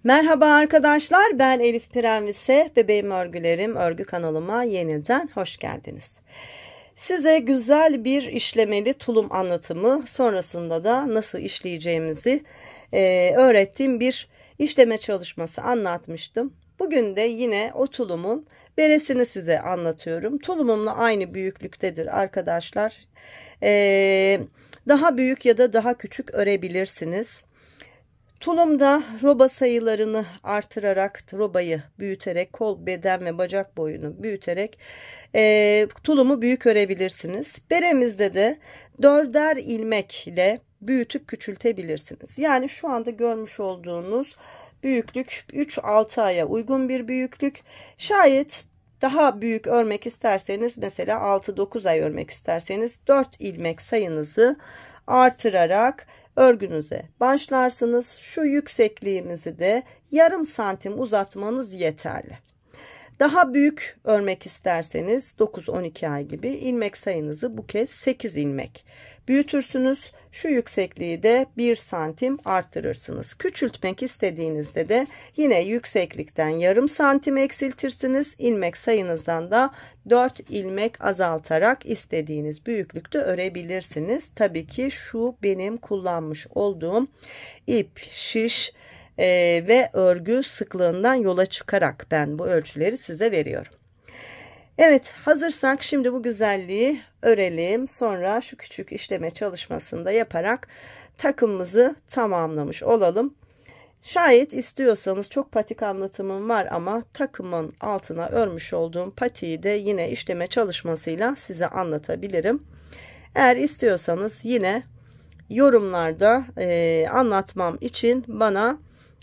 Merhaba arkadaşlar, ben Elif Prenvise, bebeğim örgülerim örgü kanalıma yeniden hoş geldiniz. Size güzel bir işlemeli tulum anlatımı, sonrasında da nasıl işleyeceğimizi öğrettiğim bir işleme çalışması anlatmıştım. Bugün de yine o tulumun beresini size anlatıyorum. Tulumumla aynı büyüklüktedir arkadaşlar. Daha büyük ya da daha küçük örebilirsiniz. Tulumda roba sayılarını artırarak, robayı büyüterek, kol, beden ve bacak boyunu büyüterek tulumu büyük örebilirsiniz. Beremizde de 4'er ilmek ile büyütüp küçültebilirsiniz. Yani şu anda görmüş olduğunuz büyüklük 3-6 aya uygun bir büyüklük. Şayet daha büyük örmek isterseniz, mesela 6-9 ay örmek isterseniz 4 ilmek sayınızı artırarak örgünüze başlarsınız. Şu yüksekliğimizi de yarım santim uzatmanız yeterli. Daha büyük örmek isterseniz 9-12 ay gibi ilmek sayınızı bu kez 8 ilmek büyütürsünüz. Şu yüksekliği de 1 santim arttırırsınız. Küçültmek istediğinizde de yine yükseklikten yarım santim eksiltirsiniz. İlmek sayınızdan da 4 ilmek azaltarak istediğiniz büyüklükte örebilirsiniz. Tabii ki şu benim kullanmış olduğum ip, şiş ve örgü sıklığından yola çıkarak ben bu ölçüleri size veriyorum. Evet, hazırsak şimdi bu güzelliği örelim. Sonra şu küçük işleme çalışmasında yaparak takımımızı tamamlamış olalım. Şayet istiyorsanız, çok patik anlatımım var ama takımın altına örmüş olduğum patiği de yine işleme çalışmasıyla size anlatabilirim. Eğer istiyorsanız yine yorumlarda anlatmam için bana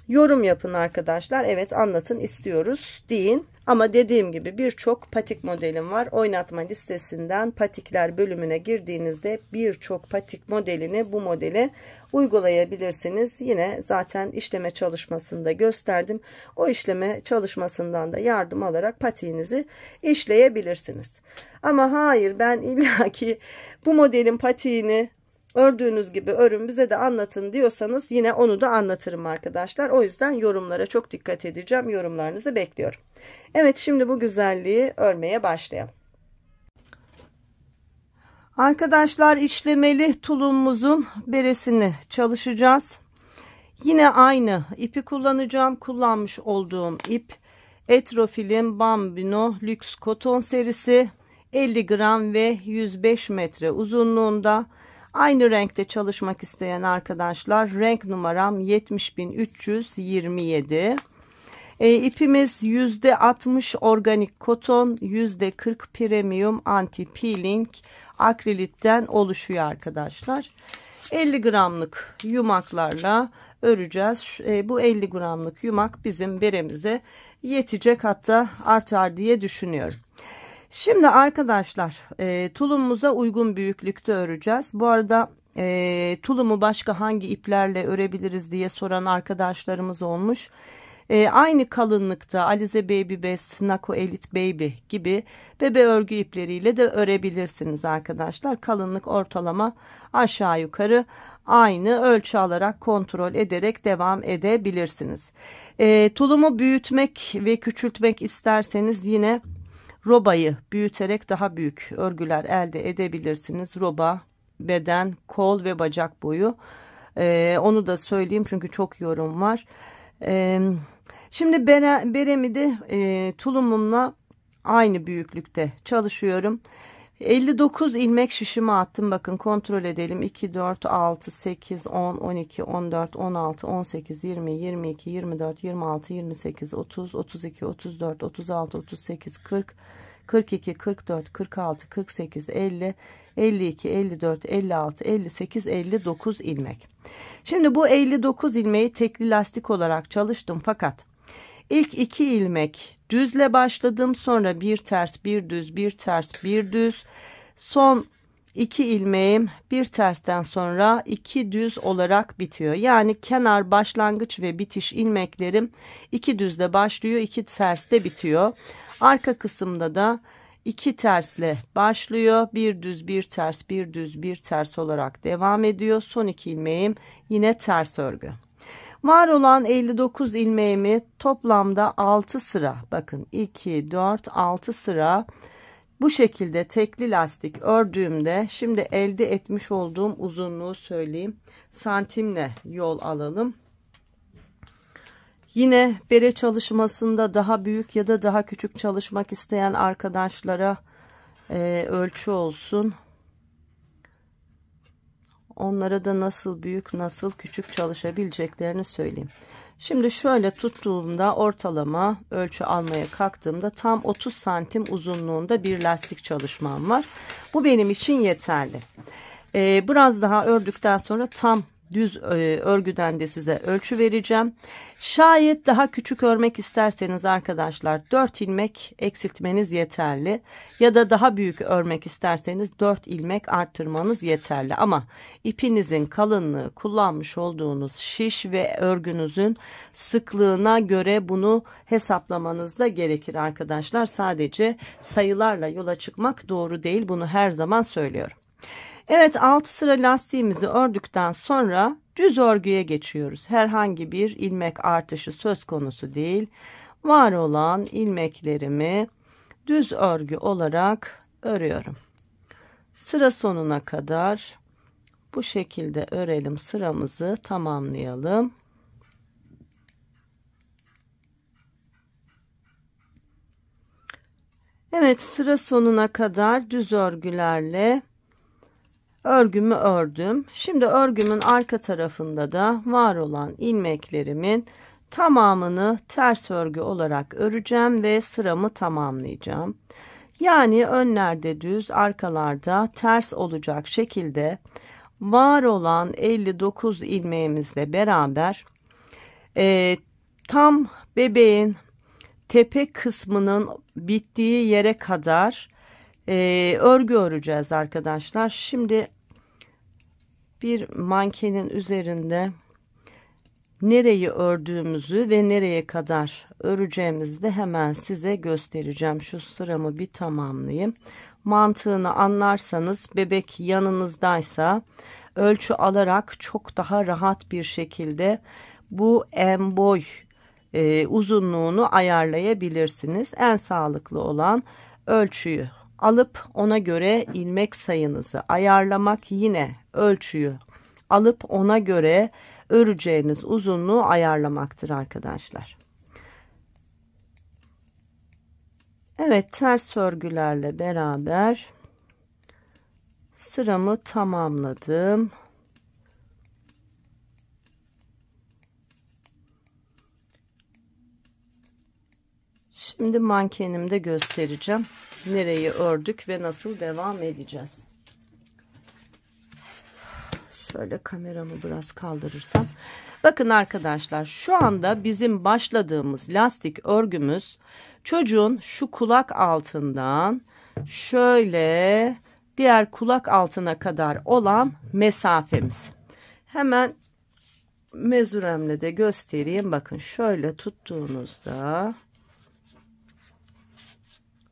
yorum yapın arkadaşlar. Evet, anlatın istiyoruz deyin. Ama dediğim gibi birçok patik modelim var. Oynatma listesinden patikler bölümüne girdiğinizde birçok patik modelini bu modele uygulayabilirsiniz. Yine zaten işleme çalışmasında gösterdim. O işleme çalışmasından da yardım alarak patiğinizi işleyebilirsiniz. Ama hayır, ben illaki bu modelin patiğini ördüğünüz gibi örün, bize de anlatın diyorsanız yine onu da anlatırım arkadaşlar. O yüzden yorumlara çok dikkat edeceğim. Yorumlarınızı bekliyorum. Evet, şimdi bu güzelliği örmeye başlayalım. Arkadaşlar, işlemeli tulumumuzun beresini çalışacağız. Yine aynı ipi kullanacağım. Kullanmış olduğum ip Etrofil'in Bambino Lux Koton serisi, 50 gram ve 105 metre uzunluğunda. Aynı renkte çalışmak isteyen arkadaşlar, renk numaram 70327. İpimiz %60 organik koton, %40 premium anti peeling akrilitten oluşuyor arkadaşlar. 50 gramlık yumaklarla öreceğiz. Bu 50 gramlık yumak bizim beremize yetecek, hatta artar diye düşünüyorum. Şimdi arkadaşlar, tulumumuza uygun büyüklükte öreceğiz. Bu arada tulumu başka hangi iplerle örebiliriz diye soran arkadaşlarımız olmuş. Aynı kalınlıkta Alize Baby Best, Nako Elite Baby gibi bebe örgü ipleriyle de örebilirsiniz arkadaşlar. Kalınlık ortalama aşağı yukarı aynı, ölçü alarak kontrol ederek devam edebilirsiniz. Tulumu büyütmek ve küçültmek isterseniz yine robayı büyüterek daha büyük örgüler elde edebilirsiniz. Roba, beden, kol ve bacak boyu. Onu da söyleyeyim çünkü çok yorum var. Şimdi beremi de tulumumla aynı büyüklükte çalışıyorum. 59 ilmek şişime attım. Bakın, kontrol edelim. 2, 4, 6, 8, 10, 12, 14, 16, 18, 20, 22, 24, 26, 28, 30, 32, 34, 36, 38, 40, 42, 44, 46, 48, 50, 52, 54, 56, 58, 59 ilmek. Şimdi bu 59 ilmeği tekli lastik olarak çalıştım, fakat ilk 2 ilmek düzle başladım. Sonra bir ters, bir düz, bir ters, bir düz. Son 2 ilmeğim bir tersten sonra 2 düz olarak bitiyor. Yani kenar, başlangıç ve bitiş ilmeklerim 2 düzle başlıyor, 2 tersle bitiyor. Arka kısımda da 2 tersle başlıyor. Bir düz, bir ters, bir düz, bir ters olarak devam ediyor. Son 2 ilmeğim yine ters örgü. Var olan 59 ilmeğimi toplamda 6 sıra, bakın 2 4 6 sıra bu şekilde tekli lastik ördüğümde, şimdi elde etmiş olduğum uzunluğu söyleyeyim. Santimle yol alalım. Yine bere çalışmasında daha büyük ya da daha küçük çalışmak isteyen arkadaşlara ölçü olsun. Onlara da nasıl büyük nasıl küçük çalışabileceklerini söyleyeyim. Şimdi şöyle tuttuğumda, ortalama ölçü almaya kalktığımda tam 30 santim uzunluğunda bir lastik çalışmam var. Bu benim için yeterli. Biraz daha ördükten sonra tam düz örgüden de size ölçü vereceğim. Şayet daha küçük örmek isterseniz arkadaşlar 4 ilmek eksiltmeniz yeterli. Ya da daha büyük örmek isterseniz 4 ilmek arttırmanız yeterli. Ama ipinizin kalınlığı, kullanmış olduğunuz şiş ve örgünüzün sıklığına göre bunu hesaplamanız da gerekir arkadaşlar. Sadece sayılarla yola çıkmak doğru değil. Bunu her zaman söylüyorum. Evet, 6 sıra lastiğimizi ördükten sonra düz örgüye geçiyoruz. Herhangi bir ilmek artışı söz konusu değil. Var olan ilmeklerimi düz örgü olarak örüyorum. Sıra sonuna kadar bu şekilde örelim, sıramızı tamamlayalım. Evet, sıra sonuna kadar düz örgülerle örgümü ördüm. Şimdi örgümün arka tarafında da var olan ilmeklerimin tamamını ters örgü olarak öreceğim ve sıramı tamamlayacağım. Yani önlerde düz, arkalarda ters olacak şekilde var olan 59 ilmeğimizle beraber tam bebeğin tepe kısmının bittiği yere kadar örgü öreceğiz arkadaşlar. Şimdi bir mankenin üzerinde nereyi ördüğümüzü ve nereye kadar öreceğimizi de hemen size göstereceğim. Şu sıramı bir tamamlayayım. Mantığını anlarsanız, bebek yanınızdaysa ölçü alarak çok daha rahat bir şekilde bu en boy uzunluğunu ayarlayabilirsiniz. En sağlıklı olan ölçüyü alıp ona göre ilmek sayınızı ayarlamak, yine ölçüyü alıp ona göre öreceğiniz uzunluğu ayarlamaktır arkadaşlar. Evet, ters örgülerle beraber sıramı tamamladım. Şimdi mankenimde göstereceğim nereyi ördük ve nasıl devam edeceğiz. Şöyle kameramı biraz kaldırırsam. Bakın arkadaşlar, şu anda bizim başladığımız lastik örgümüz çocuğun şu kulak altından şöyle diğer kulak altına kadar olan mesafemiz. Hemen mezuremle de göstereyim. Bakın şöyle tuttuğunuzda,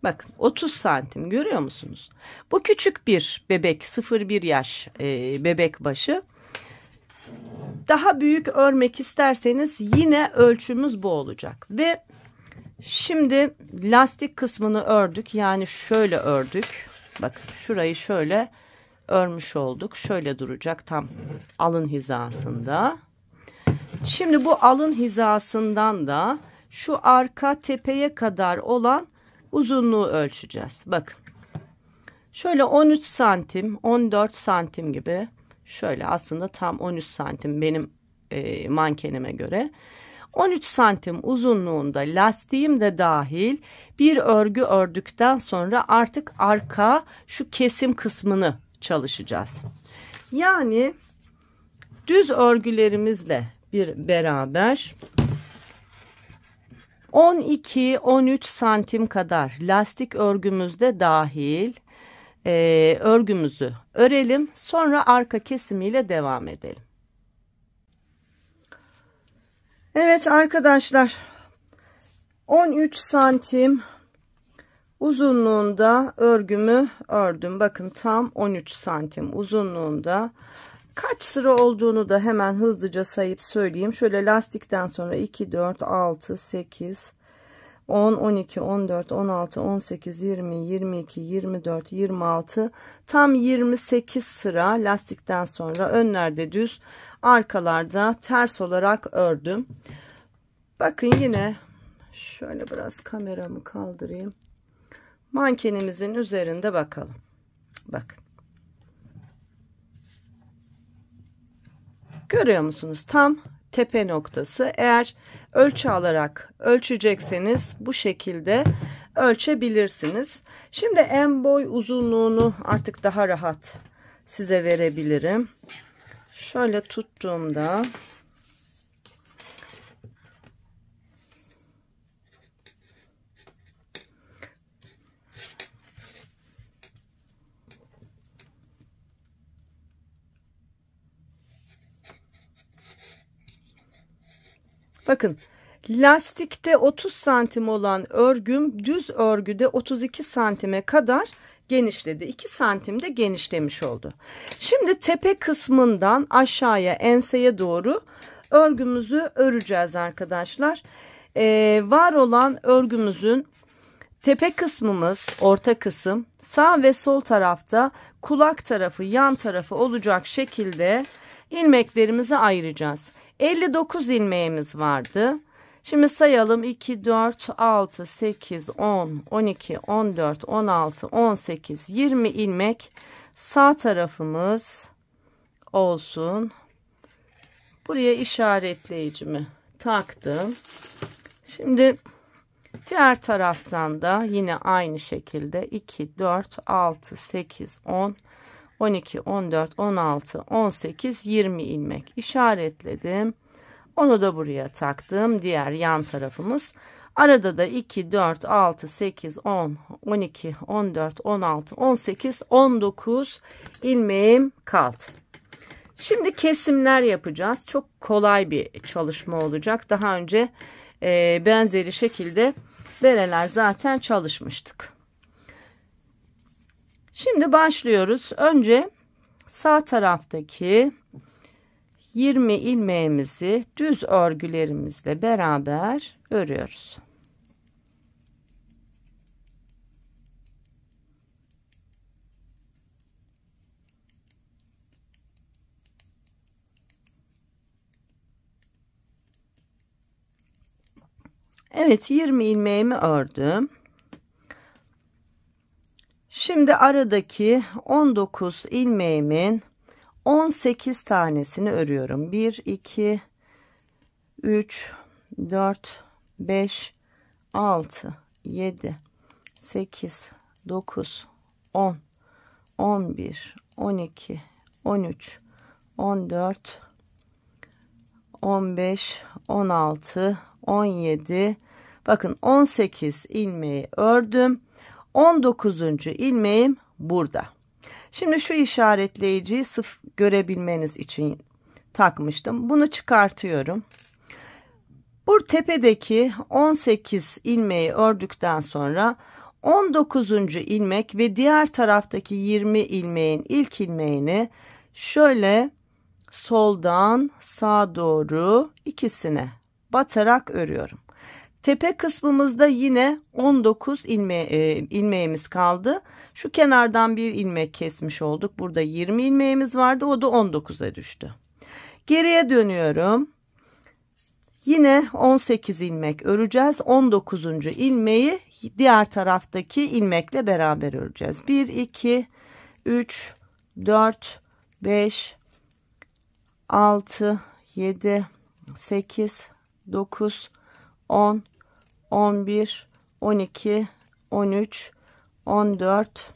bakın 30 santim görüyor musunuz? Bu küçük bir bebek, 0-1 yaş bebek başı. Daha büyük örmek isterseniz yine ölçümüz bu olacak. Ve şimdi lastik kısmını ördük. Yani şöyle ördük. Bakın şurayı şöyle örmüş olduk. Şöyle duracak tam alın hizasında. Şimdi bu alın hizasından da şu arka tepeye kadar olan uzunluğu ölçeceğiz. Bakın şöyle 13 santim 14 santim gibi, şöyle aslında tam 13 santim benim mankenime göre 13 santim uzunluğunda lastiğim de dahil bir örgü ördükten sonra artık arka şu kesim kısmını çalışacağız. Yani düz örgülerimizle bir beraber 12-13 santim kadar lastik örgümüzde dahil örgümüzü örelim. Sonra arka kesimiyle devam edelim. Evet arkadaşlar, 13 santim uzunluğunda örgümü ördüm. Bakın tam 13 santim uzunluğunda Kaç sıra olduğunu da hemen hızlıca sayıp söyleyeyim. Şöyle lastikten sonra 2, 4, 6, 8, 10, 12, 14, 16, 18, 20, 22, 24, 26, tam 28 sıra lastikten sonra önlerde düz, arkalarda ters olarak ördüm. Bakın yine şöyle biraz kameramı kaldırayım. Mankenimizin üzerinde bakalım. Bakın. Görüyor musunuz? Tam tepe noktası. Eğer ölçü alarak ölçecekseniz bu şekilde ölçebilirsiniz. Şimdi en boy uzunluğunu artık daha rahat size verebilirim. Şöyle tuttuğumda bakın, lastikte 30 santim olan örgüm düz örgüde 32 santime kadar genişledi. 2 santim de genişlemiş oldu. Şimdi tepe kısmından aşağıya, enseye doğru örgümüzü öreceğiz arkadaşlar. Var olan örgümüzün tepe kısmımız, orta kısım, sağ ve sol tarafta kulak tarafı, yan tarafı olacak şekilde ilmeklerimizi ayıracağız. 59 ilmeğimiz vardı. Şimdi sayalım. 2, 4, 6, 8, 10, 12, 14, 16, 18, 20 ilmek sağ tarafımız olsun. Buraya işaretleyicimi taktım. Şimdi diğer taraftan da yine aynı şekilde 2, 4, 6, 8, 10, 12, 14, 16, 18, 20 ilmek işaretledim. Onu da buraya taktım. Diğer yan tarafımız. Arada da 2, 4, 6, 8, 10, 12, 14, 16, 18, 19 ilmeğim kaldı. Şimdi kesimler yapacağız. Çok kolay bir çalışma olacak. Daha önce benzeri şekilde bereler zaten çalışmıştık. Şimdi başlıyoruz. Önce sağ taraftaki 20 ilmeğimizi düz örgülerimizle beraber örüyoruz. Evet, 20 ilmeğimi ördüm. Şimdi aradaki 19 ilmeğimin 18 tanesini örüyorum. 1, 2, 3, 4, 5, 6, 7, 8, 9, 10, 11, 12, 13, 14, 15, 16, 17. Bakın 18 ilmeği ördüm. 19. ilmeğim burada. Şimdi şu işaretleyiciyi sırf görebilmeniz için takmıştım. Bunu çıkartıyorum. Bu tepedeki 18 ilmeği ördükten sonra 19. ilmek ve diğer taraftaki 20 ilmeğin ilk ilmeğini şöyle soldan sağa doğru ikisine batarak örüyorum. Tepe kısmımızda yine 19 ilmeğimiz kaldı. Şu kenardan bir ilmek kesmiş olduk. Burada 20 ilmeğimiz vardı. O da 19'a düştü. Geriye dönüyorum. Yine 18 ilmek öreceğiz. 19. ilmeği diğer taraftaki ilmekle beraber öreceğiz. 1, 2, 3, 4, 5, 6, 7, 8, 9, 10, 11, 12, 13, 14,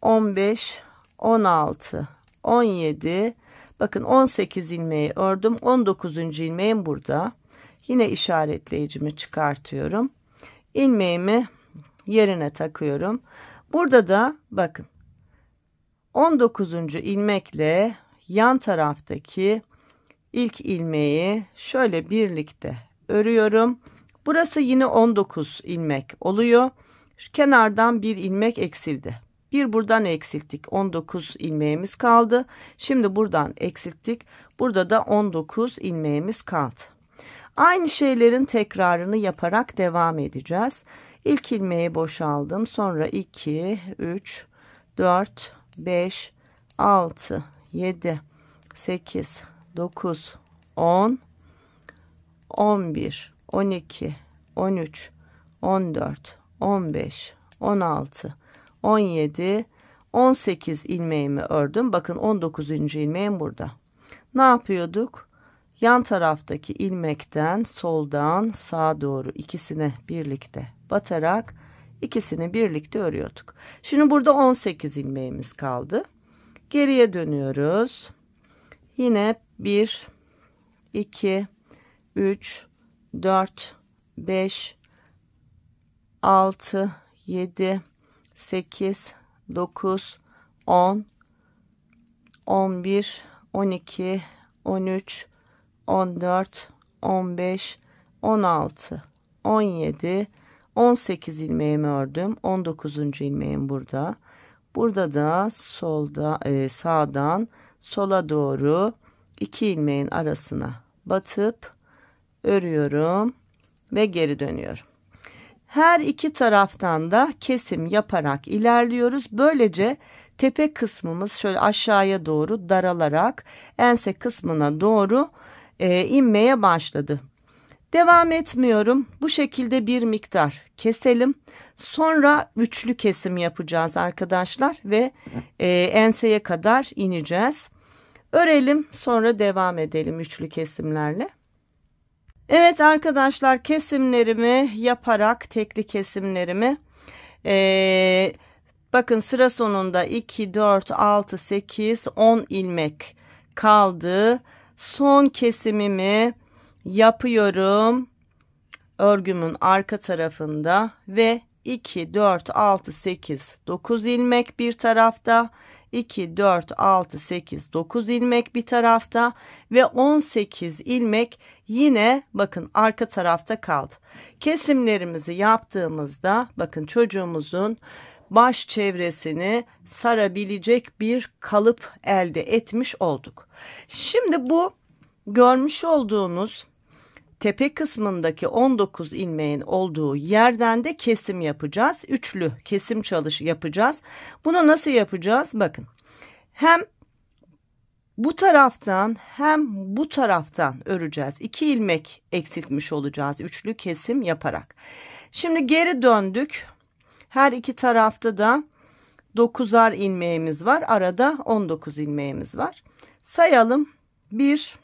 15, 16, 17. Bakın 18 ilmeği ördüm. 19. ilmeğim burada. Yine işaretleyicimi çıkartıyorum. İlmeğimi yerine takıyorum. Burada da bakın 19. ilmekle yan taraftaki ilk ilmeği şöyle birlikte örüyorum. Burası yine 19 ilmek oluyor. Şu kenardan bir ilmek eksildi. Bir buradan eksilttik. 19 ilmeğimiz kaldı. Şimdi buradan eksilttik. Burada da 19 ilmeğimiz kaldı. Aynı şeylerin tekrarını yaparak devam edeceğiz. İlk ilmeği boşaldım. Sonra 2, 3, 4, 5, 6, 7, 8, 9, 10, 11, 12, 13, 14, 15, 16, 17, 18 ilmeğimi ördüm. Bakın 19. ilmeğim burada. Ne yapıyorduk? Yan taraftaki ilmekten soldan sağa doğru ikisini birlikte batarak ikisini birlikte örüyorduk. Şimdi burada 18 ilmeğimiz kaldı. Geriye dönüyoruz. Yine 1, 2, 3, 4, 5, 6, 7, 8, 9, 10, 11, 12, 13, 14, 15, 16, 17, 18 ilmeğimi ördüm. 19. ilmeğim burada. Burada da sağdan sola doğru 2 ilmeğin arasına batıp örüyorum ve geri dönüyorum. Her iki taraftan da kesim yaparak ilerliyoruz. Böylece tepe kısmımız şöyle aşağıya doğru daralarak ense kısmına doğru inmeye başladı. Devam etmiyorum. Bu şekilde bir miktar keselim. Sonra üçlü kesim yapacağız arkadaşlar ve enseye kadar ineceğiz. Örelim, sonra devam edelim üçlü kesimlerle. Evet arkadaşlar, kesimlerimi yaparak tekli kesimlerimi bakın sıra sonunda 2, 4, 6, 8, 10 ilmek kaldı. Son kesimimi yapıyorum örgümün arka tarafında ve 2, 4, 6, 8, 9 ilmek bir tarafta, 2, 4, 6, 8, 9 ilmek bir tarafta ve 18 ilmek yine bakın arka tarafta kaldı. Kesimlerimizi yaptığımızda bakın çocuğumuzun baş çevresini sarabilecek bir kalıp elde etmiş olduk. Şimdi bu görmüş olduğunuz tepe kısmındaki 19 ilmeğin olduğu yerden de kesim yapacağız. Üçlü kesim yapacağız. Bunu nasıl yapacağız? Bakın. Hem bu taraftan hem bu taraftan öreceğiz. 2 ilmek eksiltmiş olacağız üçlü kesim yaparak. Şimdi geri döndük. Her iki tarafta da 9'ar ilmeğimiz var. Arada 19 ilmeğimiz var. Sayalım. 1,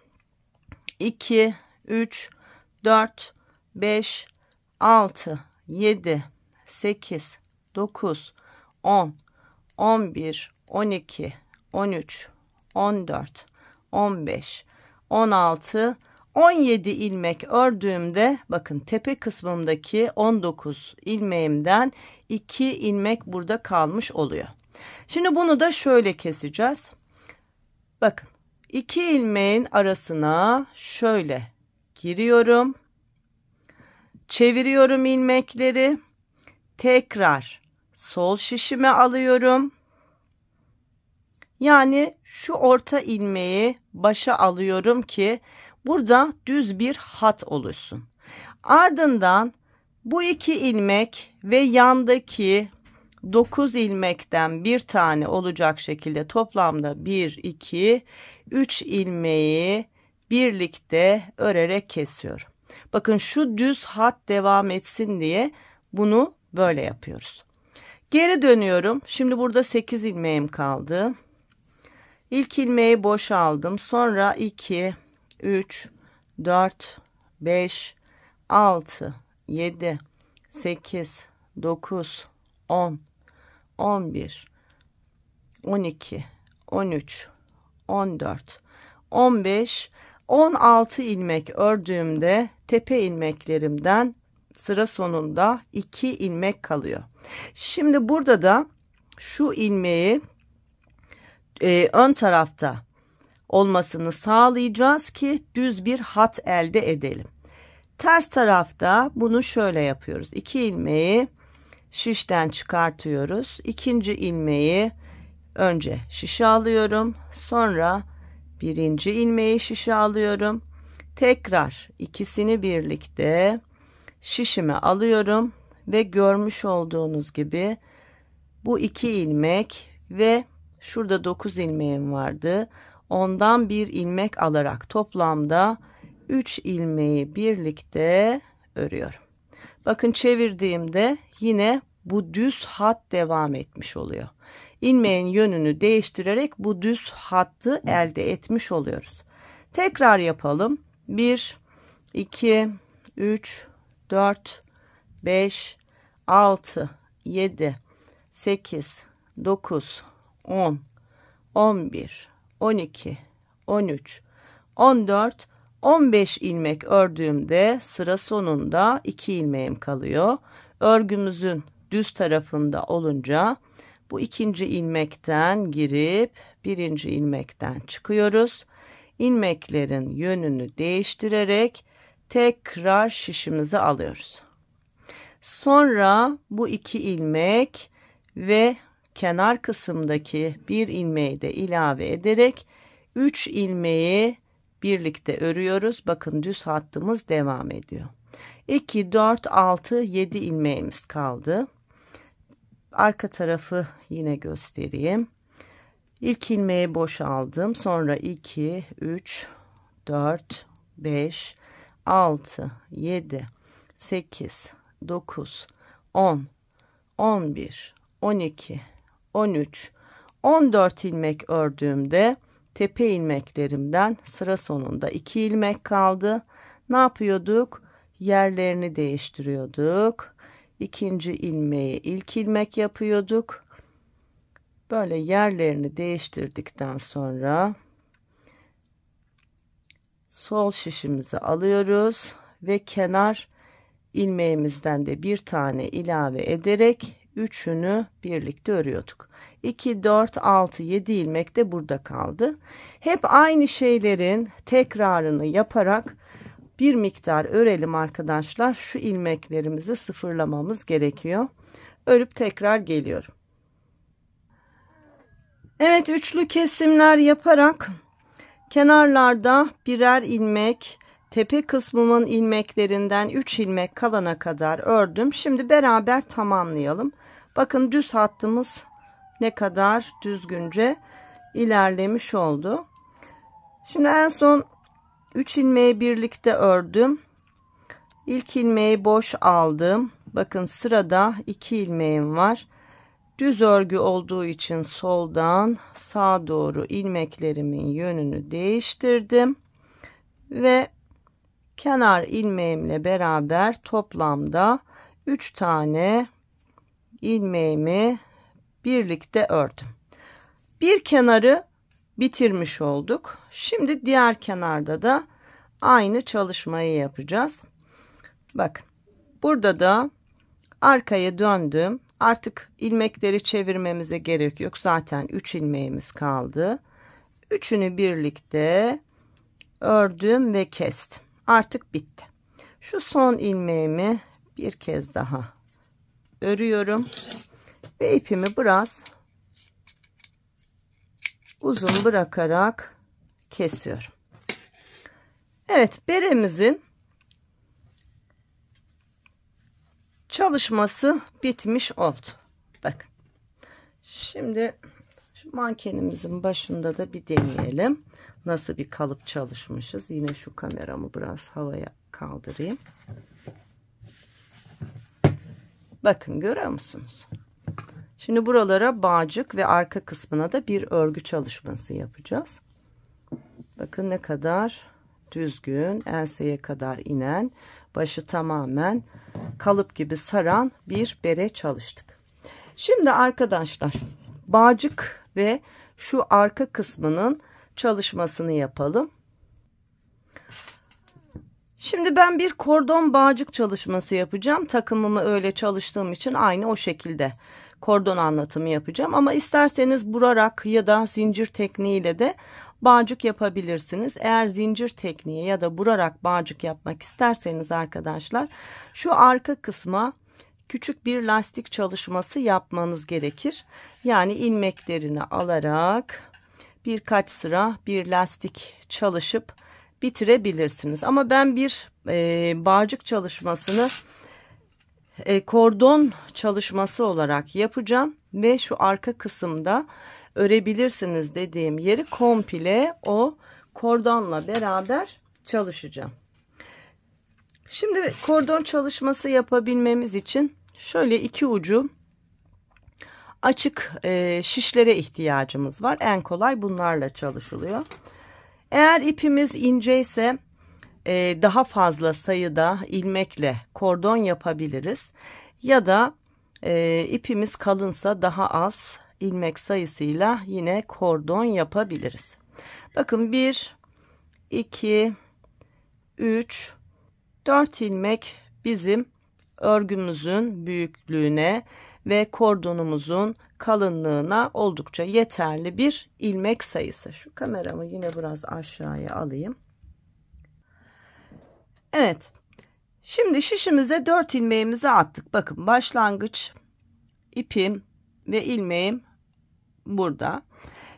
2, 3, 4, 5, 6, 7, 8, 9, 10, 11, 12, 13, 14, 15, 16, 17 ilmek ördüğümde bakın tepe kısmındaki 19 ilmeğimden 2 ilmek burada kalmış oluyor. Şimdi bunu da şöyle keseceğiz. Bakın 2 ilmeğin arasına şöyle giriyorum. Çeviriyorum ilmekleri. Tekrar sol şişime alıyorum. Yani şu orta ilmeği başa alıyorum ki burada düz bir hat oluşsun. Ardından bu 2 ilmek ve yandaki 9 ilmekten bir tane olacak şekilde toplamda 1, 2, 3 ilmeği birlikte örerek kesiyorum. Bakın şu düz hat devam etsin diye bunu böyle yapıyoruz. Geri dönüyorum. Şimdi burada 8 ilmeğim kaldı. İlk ilmeği boşaldım. Sonra 2, 3, 4, 5, 6, 7, 8, 9, 10, 11, 12, 13, 14, 15, 16 ilmek ördüğümde tepe ilmeklerimden sıra sonunda 2 ilmek kalıyor. Şimdi burada da şu ilmeği ön tarafta olmasını sağlayacağız ki düz bir hat elde edelim. Ters tarafta bunu şöyle yapıyoruz. 2 ilmeği şişten çıkartıyoruz. İkinci ilmeği önce şişe alıyorum. Sonra birinci ilmeği şişe alıyorum. Tekrar ikisini birlikte şişime alıyorum ve görmüş olduğunuz gibi bu 2 ilmek ve şurada 9 ilmeğim vardı. Ondan bir ilmek alarak toplamda 3 ilmeği birlikte örüyorum. Bakın çevirdiğimde yine bu düz hat devam etmiş oluyor. İlmeğin yönünü değiştirerek bu düz hattı elde etmiş oluyoruz. Tekrar yapalım. 1, 2, 3, 4, 5, 6, 7, 8, 9, 10, 11, 12, 13, 14, 15 ilmek ördüğümde sıra sonunda 2 ilmeğim kalıyor. Örgümüzün düz tarafında olunca bu ikinci ilmekten girip birinci ilmekten çıkıyoruz. İlmeklerin yönünü değiştirerek tekrar şişimizi alıyoruz. Sonra bu 2 ilmek ve kenar kısımdaki bir ilmeği de ilave ederek 3 ilmeği birlikte örüyoruz. Bakın düz hattımız devam ediyor. 2, 4, 6, 7 ilmeğimiz kaldı. Arka tarafı yine göstereyim. İlk ilmeği boşaldım. Sonra 2, 3, 4, 5, 6, 7, 8, 9, 10, 11, 12, 13, 14 ilmek ördüğümde tepe ilmeklerimden sıra sonunda 2 ilmek kaldı. Ne yapıyorduk? Yerlerini değiştiriyorduk. İkinci ilmeği ilk ilmek yapıyorduk. Böyle yerlerini değiştirdikten sonra sol şişimizi alıyoruz ve kenar ilmeğimizden de bir tane ilave ederek üçünü birlikte örüyorduk. 2, 4, 6, 7 ilmek de burada kaldı. Hep aynı şeylerin tekrarını yaparak bir miktar örelim arkadaşlar. Şu ilmeklerimizi sıfırlamamız gerekiyor. Örüp tekrar geliyorum. Evet, üçlü kesimler yaparak kenarlarda birer ilmek, tepe kısmımın ilmeklerinden 3 ilmek kalana kadar ördüm. Şimdi beraber tamamlayalım. Bakın düz hattımız ne kadar düzgünce ilerlemiş oldu. Şimdi en son 3 ilmeği birlikte ördüm. İlk ilmeği boş aldım. Bakın sırada 2 ilmeğim var. Düz örgü olduğu için soldan sağa doğru ilmeklerimin yönünü değiştirdim. Ve kenar ilmeğimle beraber toplamda 3 tane ilmeğimi birlikte ördüm. Bir kenarı bitirmiş olduk. Şimdi diğer kenarda da aynı çalışmayı yapacağız. Bakın burada da arkaya döndüm. Artık ilmekleri çevirmemize gerek yok. Zaten 3 ilmeğimiz kaldı. Üçünü birlikte ördüm ve kestim. Artık bitti. Şu son ilmeğimi bir kez daha örüyorum ve ipimi biraz uzun bırakarak kesiyorum. Evet, beremizin çalışması bitmiş oldu. Bakın. Şimdi şu mankenimizin başında da bir deneyelim. Nasıl bir kalıp çalışmışız. Yine şu kameramı biraz havaya kaldırayım. Bakın, görüyor musunuz? Şimdi buralara bağcık ve arka kısmına da bir örgü çalışması yapacağız. Bakın ne kadar düzgün, enseye kadar inen, başı tamamen kalıp gibi saran bir bere çalıştık. Şimdi arkadaşlar, bağcık ve şu arka kısmının çalışmasını yapalım. Şimdi ben bir kordon bağcık çalışması yapacağım. Takımımı öyle çalıştığım için aynı o şekilde kordon anlatımı yapacağım. Ama isterseniz burarak ya da zincir tekniğiyle de bağcık yapabilirsiniz. Eğer zincir tekniği ya da burarak bağcık yapmak isterseniz arkadaşlar, şu arka kısma küçük bir lastik çalışması yapmanız gerekir. Yani ilmeklerini alarak birkaç sıra bir lastik çalışıp bitirebilirsiniz. Ama ben bir bağcık çalışmasını kordon çalışması olarak yapacağım ve şu arka kısımda örebilirsiniz dediğim yeri komple o kordonla beraber çalışacağım. Şimdi kordon çalışması yapabilmemiz için şöyle iki ucu açık şişlere ihtiyacımız var. En kolay bunlarla çalışılıyor. Eğer ipimiz ince ise daha fazla sayıda ilmekle kordon yapabiliriz. Ya da ipimiz kalınsa daha az ilmek sayısıyla yine kordon yapabiliriz. Bakın 1, 2, 3, 4 ilmek bizim örgümüzün büyüklüğüne ve kordonumuzun kalınlığına oldukça yeterli bir ilmek sayısı. Şu kameramı yine biraz aşağıya alayım. Evet. Şimdi şişimize 4 ilmeğimizi attık. Bakın başlangıç ipim ve ilmeğim burada.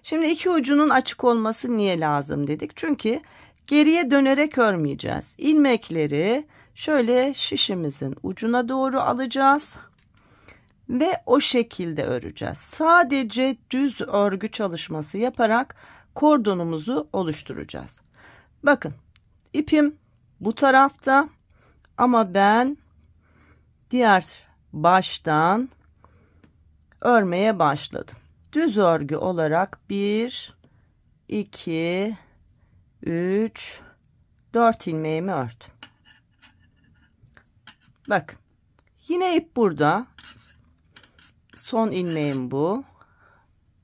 Şimdi iki ucunun açık olması niye lazım dedik? Çünkü geriye dönerek örmeyeceğiz. İlmekleri şöyle şişimizin ucuna doğru alacağız ve o şekilde öreceğiz. Sadece düz örgü çalışması yaparak kordonumuzu oluşturacağız. Bakın ipim bu tarafta ama ben diğer baştan örmeye başladım. Düz örgü olarak 1, 2, 3, 4 ilmeğimi ördüm. Bakın yine ip burada. Son ilmeğim bu.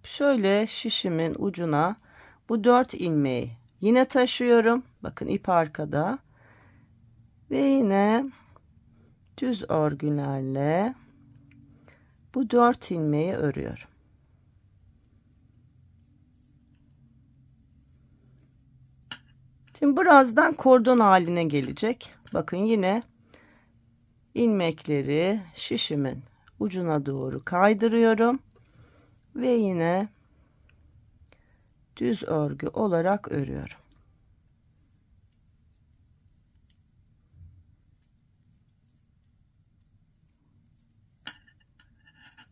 Şöyle şişimin ucuna bu 4 ilmeği yine taşıyorum. Bakın ip arkada. Ve yine düz örgülerle bu 4 ilmeği örüyorum. Şimdi birazdan kordon haline gelecek. Bakın yine ilmekleri şişimin ucuna doğru kaydırıyorum ve yine düz örgü olarak örüyorum.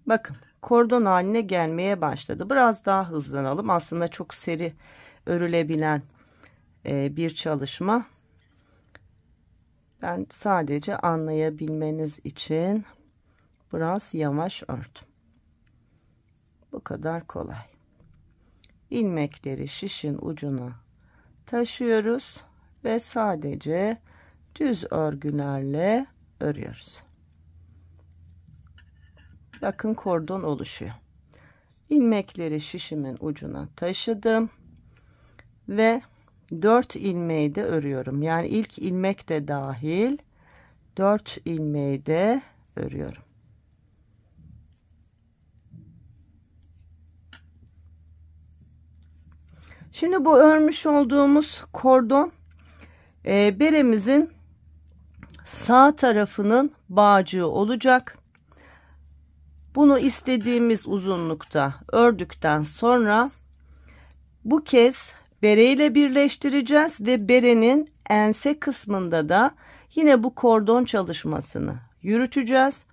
Bakın kordon haline gelmeye başladı. Biraz daha hızlanalım. Aslında çok seri örülebilen bir çalışma. Ben sadece anlayabilmeniz için biraz yavaş ördüm. Bu kadar kolay. İlmekleri şişin ucuna taşıyoruz ve sadece düz örgülerle örüyoruz. Bakın kordon oluşuyor. İlmekleri şişimin ucuna taşıdım ve 4 ilmeği de örüyorum. Yani ilk ilmek de dahil 4 ilmeği de örüyorum. Şimdi bu örmüş olduğumuz kordon beremizin sağ tarafının bağcığı olacak. Bunu istediğimiz uzunlukta ördükten sonra bu kez bere ile birleştireceğiz ve berenin ense kısmında da yine bu kordon çalışmasını yürüteceğiz.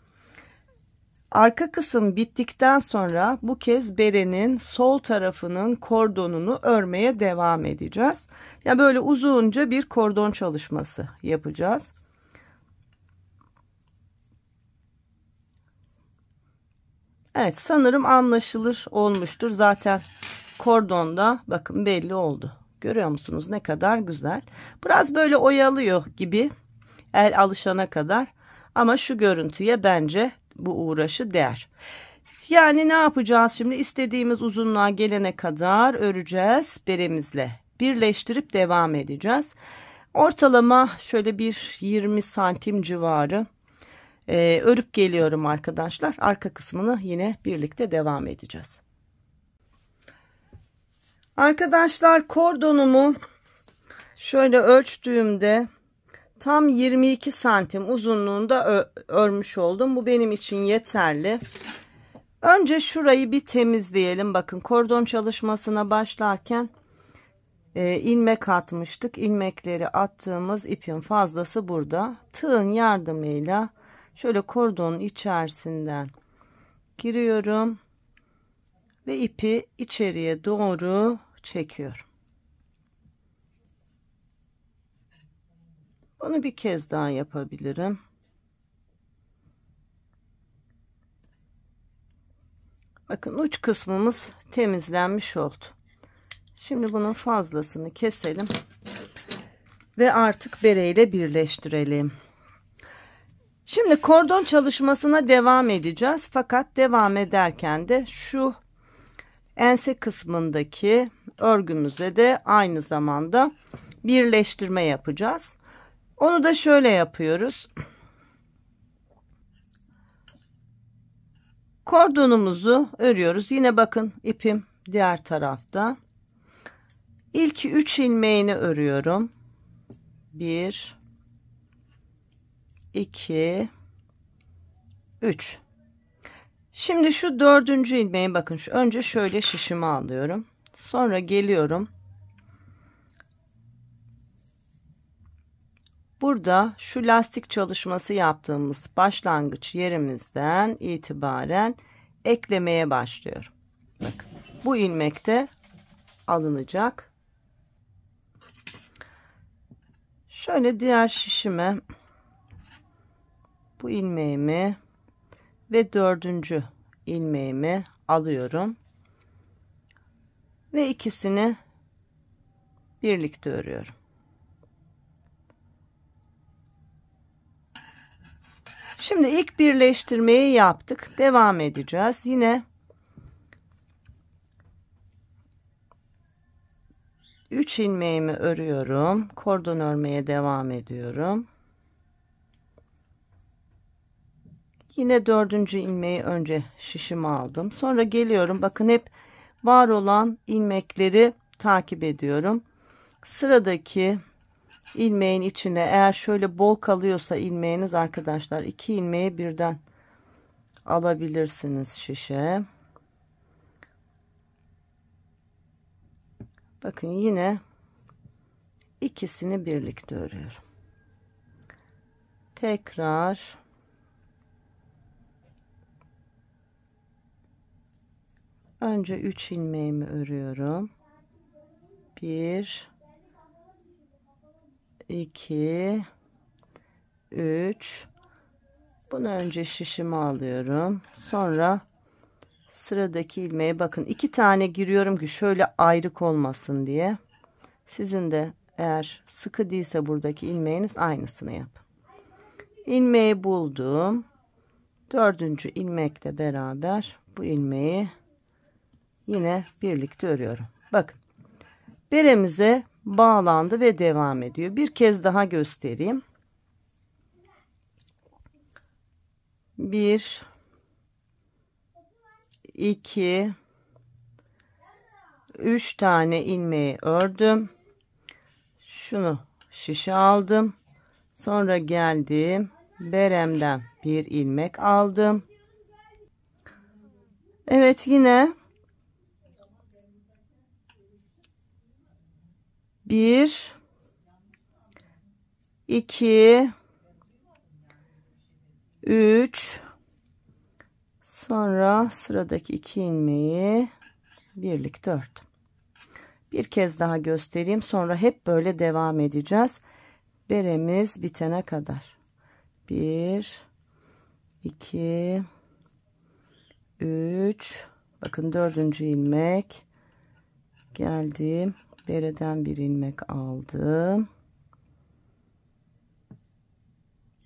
Arka kısım bittikten sonra bu kez berenin sol tarafının kordonunu örmeye devam edeceğiz. Yani böyle uzunca bir kordon çalışması yapacağız. Evet, sanırım anlaşılır olmuştur. Zaten kordonda bakın belli oldu. Görüyor musunuz ne kadar güzel. Biraz böyle oyalıyor gibi el alışana kadar. Ama şu görüntüye bence bu uğraşı değer. Yani ne yapacağız şimdi? İstediğimiz uzunluğa gelene kadar öreceğiz. Beremizle birleştirip devam edeceğiz. Ortalama şöyle bir 20 santim civarı örüp geliyorum arkadaşlar. Arka kısmını yine birlikte devam edeceğiz. Arkadaşlar kordonumu şöyle ölçtüğümde Tam 22 santim uzunluğunda örmüş oldum. Bu benim için yeterli. Önce şurayı bir temizleyelim. Bakın kordon çalışmasına başlarken ilmek atmıştık. İlmekleri attığımız ipin fazlası burada. Tığın yardımıyla şöyle kordonun içerisinden giriyorum ve ipi içeriye doğru çekiyorum. Bunu bir kez daha yapabilirim. Bakın uç kısmımız temizlenmiş oldu. Şimdi bunun fazlasını keselim ve artık bereyle birleştirelim. Şimdi kordon çalışmasına devam edeceğiz. Fakat devam ederken de şu ense kısmındaki örgümüze de aynı zamanda birleştirme yapacağız. Onu da şöyle yapıyoruz. Kordonumuzu örüyoruz. Yine bakın ipim diğer tarafta. İlk 3 ilmeğini örüyorum. 1 2 3. Şimdi şu 4. ilmeği bakın önce şöyle şişimi alıyorum. Sonra geliyorum. Burada şu lastik çalışması yaptığımız başlangıç yerimizden itibaren eklemeye başlıyorum. Bakın bu ilmek de alınacak. Şöyle diğer şişime bu ilmeğimi ve 4. ilmeğimi alıyorum ve ikisini birlikte örüyorum. Şimdi ilk birleştirmeyi yaptık. Devam edeceğiz. Yine 3 ilmeğimi örüyorum. Kordon örmeye devam ediyorum. Yine 4. ilmeği önce şişime aldım. Sonra geliyorum. Bakın hep var olan ilmekleri takip ediyorum. Sıradaki ilmeğin içine eğer şöyle bol kalıyorsa ilmeğiniz arkadaşlar 2 ilmeği birden alabilirsiniz şişe. Bakın yine ikisini birlikte örüyorum. Tekrar önce 3 ilmeğimi örüyorum. 1 2 3. Bunu önce şişime alıyorum. Sonra sıradaki ilmeğe bakın 2 tane giriyorum ki şöyle ayrık olmasın diye. Sizin de eğer sıkı değilse buradaki ilmeğiniz aynısını yapın. İlmeği buldum. 4. ilmekle beraber bu ilmeği yine birlikte örüyorum. Bakın beremize bağlandı ve devam ediyor. Bir kez daha göstereyim. 1 2 3 tane ilmeği ördüm. Şunu şişe aldım. Sonra geldim. Beremden bir ilmek aldım. Evet yine 1 2 3. Sonra sıradaki 2 ilmeği birlikte ördüm. Bir kez daha göstereyim. Sonra hep böyle devam edeceğiz. Beremiz bitene kadar. 1 2 3. Bakın 4. ilmek. Geldim. Bereden bir ilmek aldım.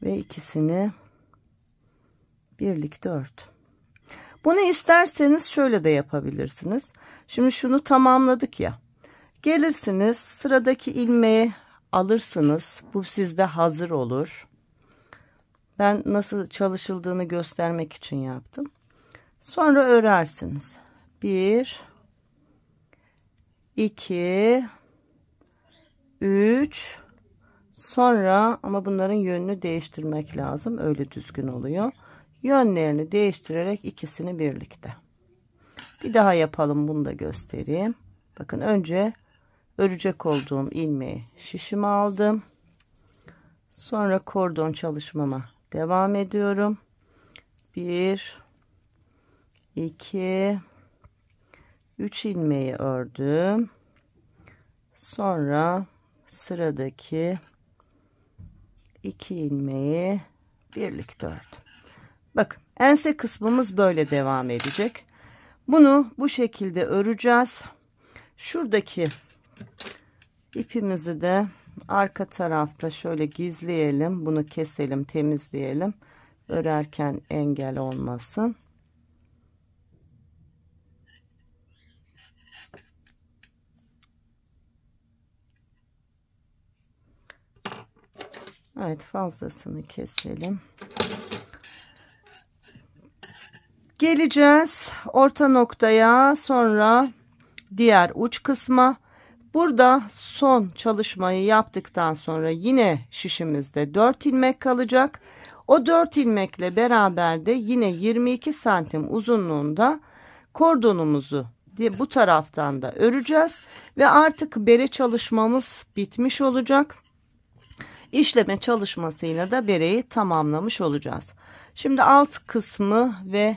Ve ikisini birlikte ördüm. Bunu isterseniz şöyle de yapabilirsiniz. Şimdi şunu tamamladık ya. Gelirsiniz sıradaki ilmeği alırsınız. Bu sizde hazır olur. Ben nasıl çalışıldığını göstermek için yaptım. Sonra örersiniz. 1 2 3. Sonra ama bunların yönünü değiştirmek lazım. Öyle düzgün oluyor. Yönlerini değiştirerek ikisini birlikte. Bir daha yapalım, bunu da göstereyim. Bakın önce örecek olduğum ilmeği şişime aldım. Sonra kordon çalışmama devam ediyorum. 1 2 3 ilmeği ördüm. Sonra sıradaki 2 ilmeği birlikte ördüm. Bakın ense kısmımız böyle devam edecek. Bunu bu şekilde öreceğiz. Şuradaki ipimizi de arka tarafta şöyle gizleyelim. Bunu keselim, temizleyelim. Örerken engel olmasın. Evet, fazlasını keselim. Geleceğiz orta noktaya, sonra diğer uç kısma. Burada son çalışmayı yaptıktan sonra yine şişimizde 4 ilmek kalacak. O 4 ilmekle beraber de yine 22 santim uzunluğunda kordonumuzu bu taraftan da öreceğiz. Ve artık bere çalışmamız bitmiş olacak. İşleme çalışmasıyla da bereyi tamamlamış olacağız. Şimdi alt kısmı ve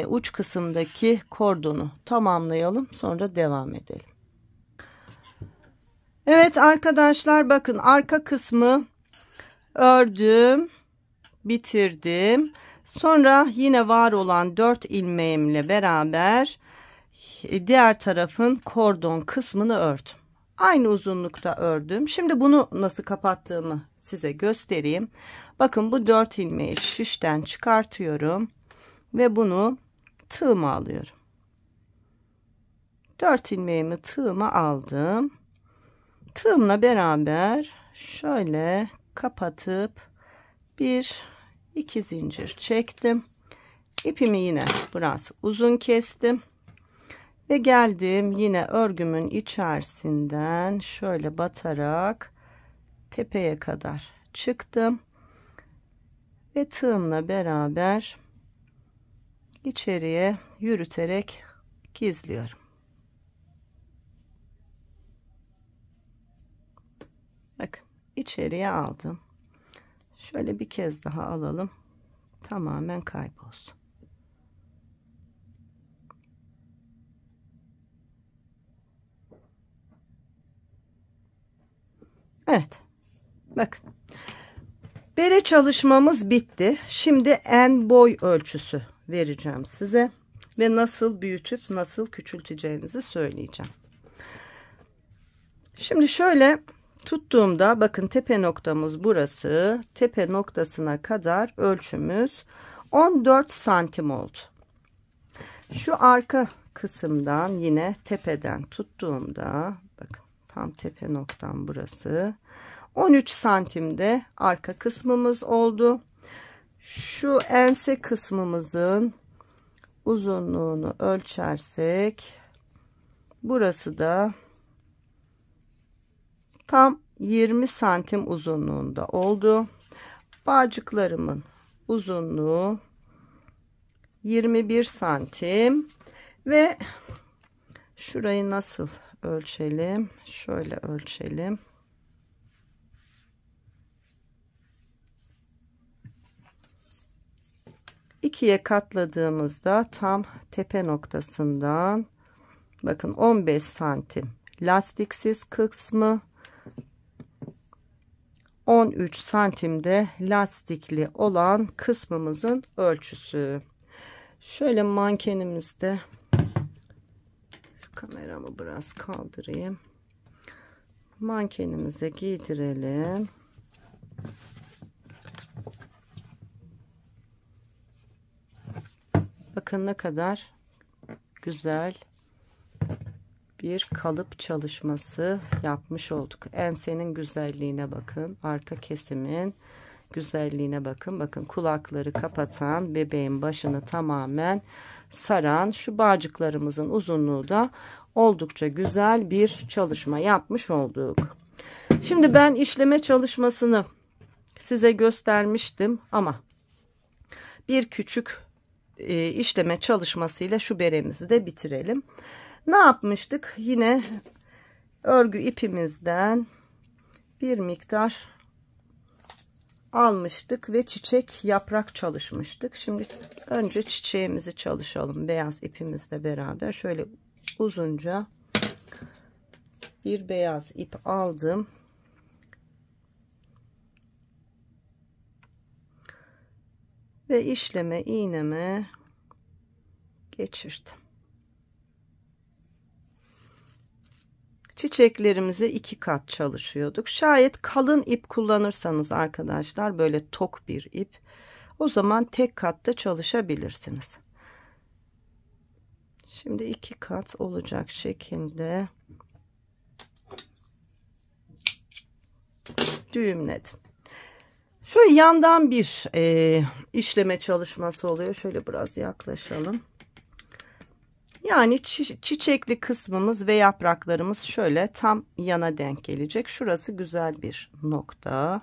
uç kısımdaki kordonu tamamlayalım, sonra devam edelim. Evet arkadaşlar, bakın arka kısmı ördüm, bitirdim. Sonra yine var olan 4 ilmeğimle beraber diğer tarafın kordon kısmını ördüm. Aynı uzunlukta ördüm. Şimdi bunu nasıl kapattığımı size göstereyim. Bakın bu 4 ilmeği şişten çıkartıyorum ve bunu tığıma alıyorum. 4 ilmeğimi tığıma aldım. Tığımla beraber şöyle kapatıp 1-2 zincir çektim. İpimi yine biraz uzun kestim. Ve geldim yine örgümün içerisinden şöyle batarak tepeye kadar çıktım. Ve tığımla beraber içeriye yürüterek gizliyorum. Bakın içeriye aldım. Şöyle bir kez daha alalım. Tamamen kaybolsun. Evet. Bakın. Bere çalışmamız bitti. Şimdi en boy ölçüsü vereceğim size. Ve nasıl büyütüp nasıl küçülteceğinizi söyleyeceğim. Şimdi şöyle tuttuğumda bakın tepe noktamız burası. Tepe noktasına kadar ölçümüz 14 santim oldu. Şu arka kısımdan yine tepeden tuttuğumda bakın tam tepe noktam burası. 13 santimde arka kısmımız oldu. Şu ense kısmımızın uzunluğunu ölçersek burası da tam 20 santim uzunluğunda oldu. Bağcıklarımın uzunluğu 21 santim ve şurayı nasıl ölçelim? Şöyle ölçelim. İkiye katladığımızda tam tepe noktasından bakın 15 santim lastiksiz kısmı, 13 santimde lastikli olan kısmımızın ölçüsü. Şöyle mankenimizde kameramı biraz kaldırayım. Mankenimize giydirelim. Bakın ne kadar güzel bir kalıp çalışması yapmış olduk. Ensenin güzelliğine bakın. Arka kesimin güzelliğine bakın. Bakın kulakları kapatan, bebeğin başını tamamen saran şu bağcıklarımızın uzunluğu da oldukça güzel bir çalışma yapmış olduk. Şimdi ben işleme çalışmasını size göstermiştim ama bir küçük işleme çalışmasıyla şu beremizi de bitirelim. Ne yapmıştık? Yine örgü ipimizden bir miktar almıştık ve çiçek yaprak çalışmıştık. Şimdi önce çiçeğimizi çalışalım beyaz ipimizle beraber. Şöyle uzunca bir beyaz ip aldım. Ve işleme iğneme geçirdim. Çiçeklerimizi 2 kat çalışıyorduk. Şayet kalın ip kullanırsanız arkadaşlar, böyle tok bir ip, o zaman tek katta çalışabilirsiniz. Şimdi 2 kat olacak şekilde düğümledim. Şöyle yandan bir işleme çalışması oluyor. Şöyle biraz yaklaşalım. Yani çiçekli kısmımız ve yapraklarımız şöyle tam yana denk gelecek. Şurası güzel bir nokta.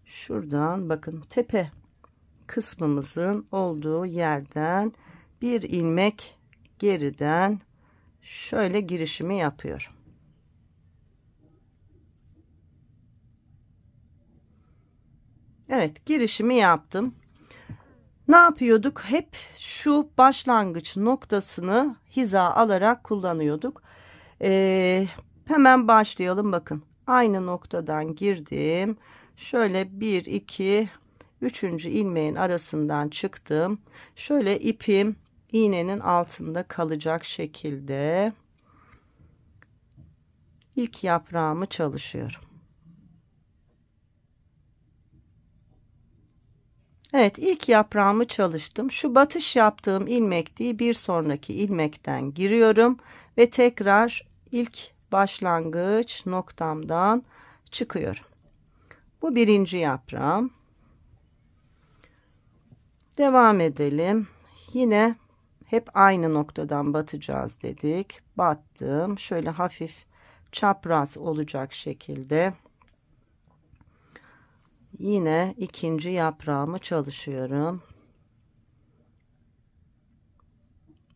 Şuradan bakın, tepe kısmımızın olduğu yerden bir ilmek geriden şöyle girişimi yapıyorum. Evet, girişimi yaptım. Ne yapıyorduk? Hep şu başlangıç noktasını hiza alarak kullanıyorduk. Hemen başlayalım. Bakın, aynı noktadan girdim. Şöyle 1 2 3. ilmeğin arasından çıktım. Şöyle ipim iğnenin altında kalacak şekilde ilk yaprağımı çalışıyorum. Evet, ilk yaprağımı çalıştım. Şu batış yaptığım ilmek değil, bir sonraki ilmekten giriyorum ve tekrar ilk başlangıç noktamdan çıkıyorum. Bu birinci yaprağım. Devam edelim. Yine hep aynı noktadan batacağız dedik. Battım. Şöyle hafif çapraz olacak şekilde. Yine ikinci yaprağımı çalışıyorum.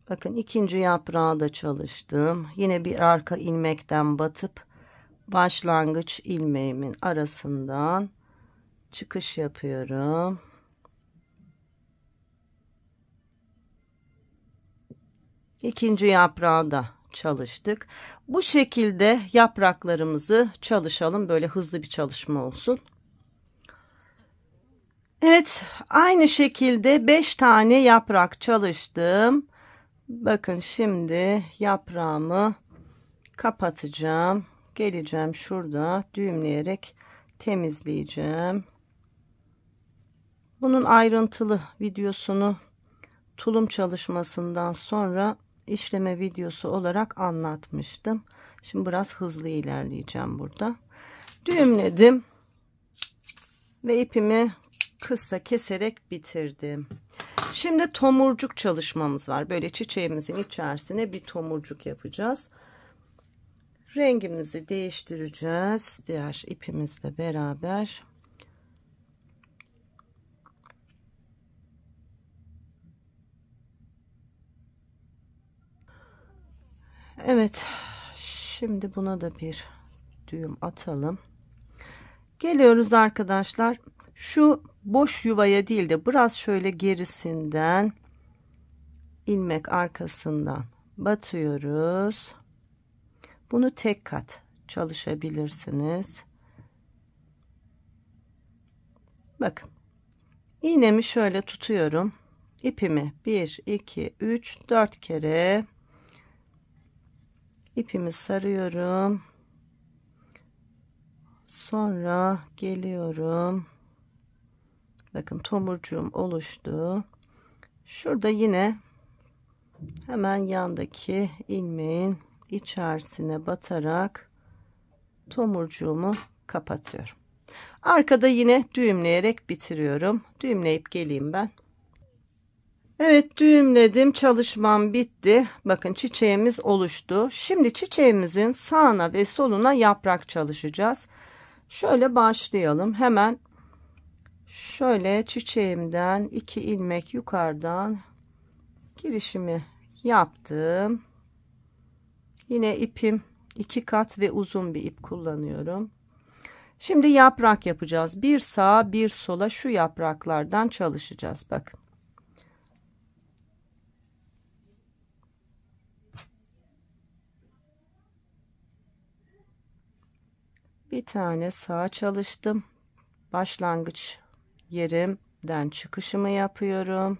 Bakın, ikinci yaprağı da çalıştım. Yine bir arka ilmekten batıp başlangıç ilmeğimin arasından çıkış yapıyorum. İkinci yaprağı da çalıştık. Bu şekilde yapraklarımızı çalışalım. Böyle hızlı bir çalışma olsun. Evet, aynı şekilde 5 tane yaprak çalıştım. Bakın, şimdi yaprağımı kapatacağım. Geleceğim, şurada düğümleyerek temizleyeceğim. Bunun ayrıntılı videosunu tulum çalışmasından sonra işleme videosu olarak anlatmıştım. Şimdi biraz hızlı ilerleyeceğim burada. Düğümledim ve ipimi kısa keserek bitirdim. Şimdi tomurcuk çalışmamız var. Böyle çiçeğimizin içerisine bir tomurcuk yapacağız. Rengimizi değiştireceğiz diğer ipimizle beraber. Evet, şimdi buna da bir düğüm atalım. Geliyoruz arkadaşlar. Şu boş yuvaya değil de biraz şöyle gerisinden ilmek arkasından batıyoruz. Bunu tek kat çalışabilirsiniz. Bakın, iğnemi şöyle tutuyorum. İpimi 1 2 3 4 kere ipimi sarıyorum. Sonra geliyorum. Bakın, tomurcuğum oluştu. Şurada yine hemen yandaki ilmeğin içerisine batarak tomurcuğumu kapatıyorum. Arkada yine düğümleyerek bitiriyorum. Düğümleyip geleyim ben. Evet, düğümledim. Çalışmam bitti. Bakın, çiçeğimiz oluştu. Şimdi çiçeğimizin sağına ve soluna yaprak çalışacağız. Şöyle başlayalım. Hemen şöyle çiçeğimden 2 ilmek yukarıdan girişimi yaptım. Yine ipim 2 kat ve uzun bir ip kullanıyorum. Şimdi yaprak yapacağız. Bir sağa bir sola şu yapraklardan çalışacağız. Bakın. Bir tane sağa çalıştım. Başlangıç yerimden çıkışımı yapıyorum.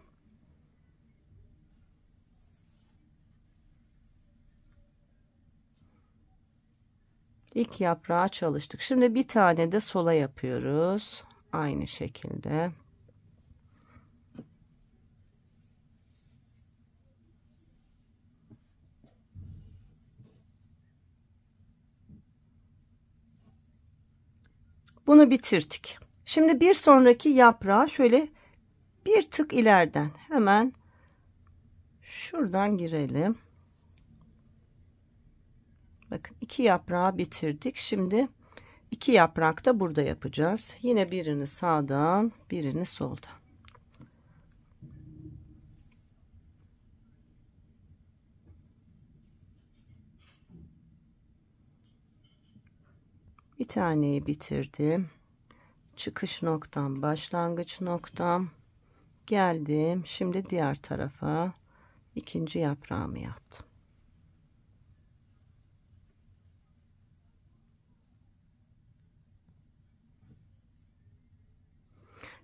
İlk yaprağı çalıştık. Şimdi bir tane de sola yapıyoruz. Aynı şekilde. Bunu bitirdik. Şimdi bir sonraki yaprağı şöyle bir tık ileriden hemen şuradan girelim. Bakın 2 yaprağı bitirdik. Şimdi 2 yaprak da burada yapacağız. Yine birini sağdan, birini soldan. Bir taneyi bitirdim. Çıkış noktam, başlangıç noktam. Geldim. Şimdi diğer tarafa ikinci yaprağımı yaptım.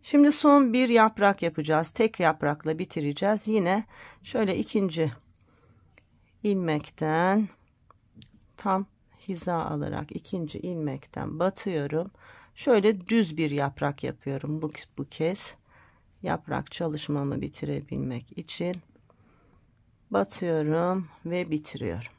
Şimdi son bir yaprak yapacağız. Tek yaprakla bitireceğiz. Yine şöyle ikinci ilmekten tam hiza alarak ikinci ilmekten batıyorum. Şöyle düz bir yaprak yapıyorum bu kez. Yaprak çalışmamı bitirebilmek için batıyorum ve bitiriyorum.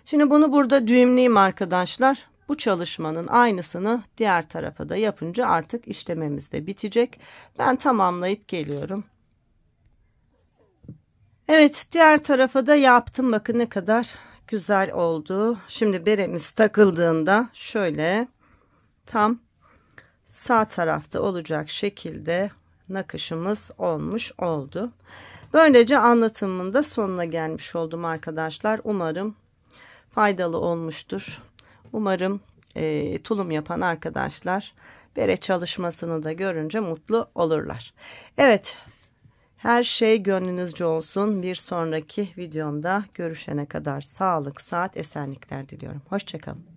Şimdi bunu burada düğümleyeyim arkadaşlar. Bu çalışmanın aynısını diğer tarafa da yapınca artık işlememiz de bitecek. Ben tamamlayıp geliyorum. Evet, diğer tarafa da yaptım. Bakın ne kadar güzel oldu. Şimdi beremiz takıldığında şöyle tam sağ tarafta olacak şekilde nakışımız olmuş oldu. Böylece anlatımın da sonuna gelmiş oldum arkadaşlar. Umarım faydalı olmuştur. Umarım tulum yapan arkadaşlar bere çalışmasını da görünce mutlu olurlar. Evet, her şey gönlünüzce olsun. Bir sonraki videomda görüşene kadar sağlık, sıhhat, esenlikler diliyorum. Hoşça kalın.